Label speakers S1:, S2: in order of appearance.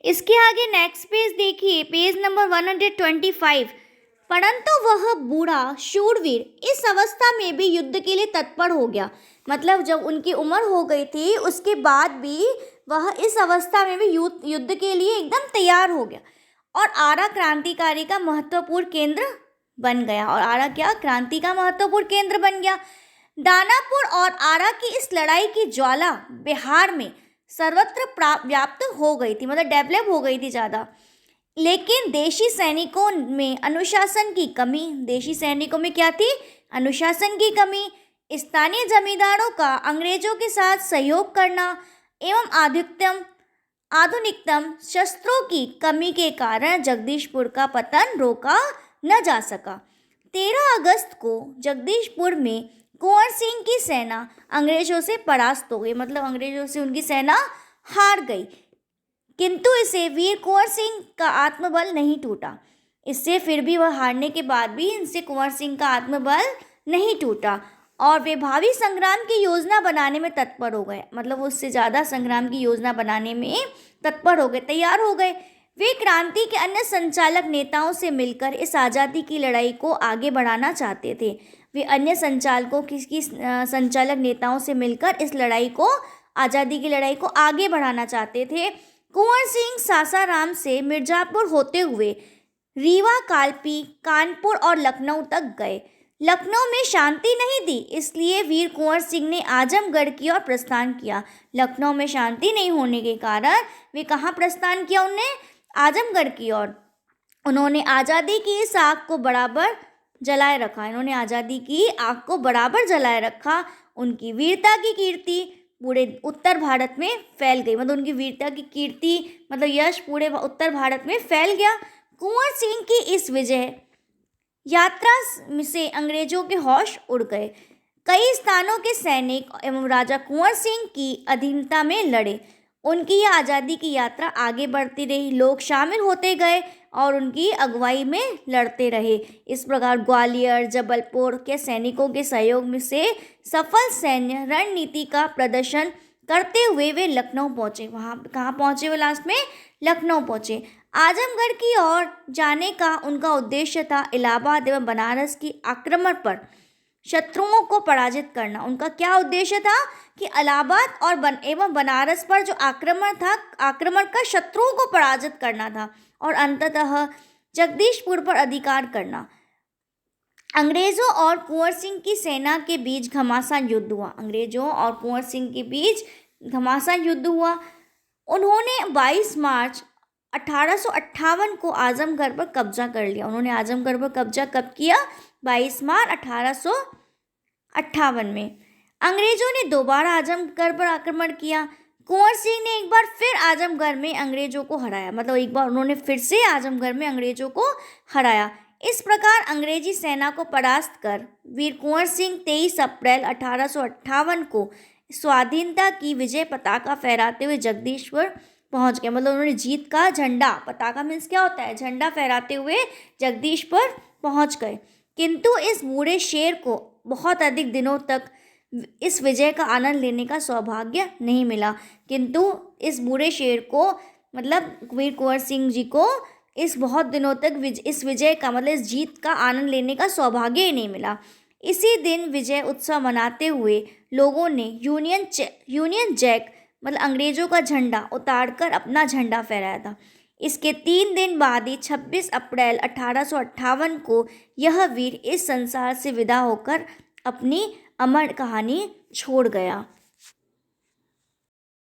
S1: इसके आगे next page देखिए, पेज नंबर 125। परंतु वह बूढ़ा शूरवीर इस अवस्था में भी युद्ध के लिए तत्पर हो गया। मतलब जब उनकी उम्र हो गई थी उसके बाद भी वह इस अवस्था में भी युद्ध के लिए एकदम तैयार हो गया और आरा क्रांतिकारी का महत्वपूर्ण केंद्र बन गया। और आरा क्या, क्रांति का महत्वपूर्ण केंद्र बन गया। दानापुर और आरा की इस लड़ाई की ज्वाला बिहार में सर्वत्र व्याप्त हो गई थी, मतलब डेवलप हो गई थी ज़्यादा। लेकिन देशी सैनिकों में अनुशासन की कमी, देशी सैनिकों में क्या थी, अनुशासन की कमी, स्थानीय जमींदारों का अंग्रेजों के साथ सहयोग करना एवं आधुनिकतम शस्त्रों की कमी के कारण जगदीशपुर का पतन रोका न जा सका। 13 अगस्त को जगदीशपुर में कुंवर सिंह की सेना अंग्रेजों से परास्त हो गई, मतलब अंग्रेजों से उनकी सेना हार गई। किंतु इसे वीर कुंवर सिंह का आत्मबल नहीं टूटा। इससे फिर भी वह हारने के बाद भी इनसे कुंवर सिंह का आत्मबल नहीं टूटा और वे भावी संग्राम की योजना बनाने में तत्पर हो गए। मतलब उससे ज़्यादा संग्राम की योजना बनाने में तत्पर हो गए, तैयार हो गए। वे क्रांति के अन्य संचालक नेताओं से मिलकर इस आज़ादी की लड़ाई को आगे बढ़ाना चाहते थे। वे अन्य संचालक नेताओं से मिलकर इस लड़ाई को, आज़ादी की लड़ाई को आगे बढ़ाना चाहते थे। कुंवर सिंह सासाराम से मिर्जापुर होते हुए रीवा, कालपी, कानपुर और लखनऊ तक गए। लखनऊ में शांति नहीं थी, इसलिए वीर कुंवर सिंह ने आजमगढ़ की ओर प्रस्थान किया। लखनऊ में शांति नहीं होने के कारण वे कहाँ प्रस्थान किया, उन्होंने आजमगढ़ की ओर। उन्होंने आज़ादी की इस आग को बराबर जलाए रखा, इन्होंने आज़ादी की आग को बराबर जलाए रखा। उनकी वीरता की कीर्ति पूरे उत्तर भारत में फैल गई, मतलब उनकी वीरता की कीर्ति, मतलब यश पूरे उत्तर भारत में फैल गया। कुंवर सिंह की इस विजय यात्रा से अंग्रेजों के होश उड़ गए। कई स्थानों के सैनिक एवं राजा कुंवर सिंह की अधीनता में लड़े। उनकी यह आज़ादी की यात्रा आगे बढ़ती रही, लोग शामिल होते गए और उनकी अगुवाई में लड़ते रहे। इस प्रकार ग्वालियर, जबलपुर के सैनिकों के सहयोग से सफल सैन्य रणनीति का प्रदर्शन करते हुए वे लखनऊ पहुँचे। वहाँ कहाँ पहुँचे वे, लास्ट में लखनऊ पहुँचे। आजमगढ़ की ओर जाने का उनका उद्देश्य था इलाहाबाद एवं बनारस की आक्रमण पर शत्रुओं को पराजित करना। उनका क्या उद्देश्य था कि इलाहाबाद और एवं बनारस पर जो आक्रमण कर शत्रुओं को पराजित करना था और अंततः जगदीशपुर पर अधिकार करना। अंग्रेजों और कुंवर सिंह की सेना के बीच घमासान युद्ध हुआ। अंग्रेजों और कुंवर सिंह के बीच घमासान युद्ध हुआ। उन्होंने 22 मार्च 1858 को आजमगढ़ पर कब्जा कर लिया। उन्होंने आजमगढ़ पर कब्जा कब किया, 22 मार्च 1858 में। अंग्रेजों ने दोबारा आजमगढ़ पर आक्रमण किया। कुंवर सिंह ने एक बार फिर आजमगढ़ में अंग्रेजों को हराया, मतलब एक बार उन्होंने फिर से आजमगढ़ में अंग्रेजों को हराया। इस प्रकार अंग्रेजी सेना को परास्त कर वीर कुंवर सिंह 23 अप्रैल 1858 को स्वाधीनता की विजय पताका फहराते हुए जगदीशपुर पहुंच गए। मतलब उन्होंने जीत का झंडा, पताका मीन्स क्या होता है, झंडा फहराते हुए जगदीशपुर पहुंच गए। किंतु इस बूढ़े शेर को बहुत अधिक दिनों तक इस विजय का आनंद लेने का सौभाग्य नहीं मिला। किंतु इस बूढ़े शेर को, मतलब वीर कुंवर सिंह जी को इस बहुत दिनों तक इस विजय का, मतलब इस जीत का आनंद लेने का सौभाग्य ही नहीं मिला। इसी दिन विजय उत्सव मनाते हुए लोगों ने यूनियन जैक, मतलब अंग्रेजों का झंडा उतारकर अपना झंडा फहराया था। इसके 3 दिन बाद ही 26 अप्रैल 1858 को यह वीर इस संसार से विदा होकर अपनी अमर कहानी छोड़ गया।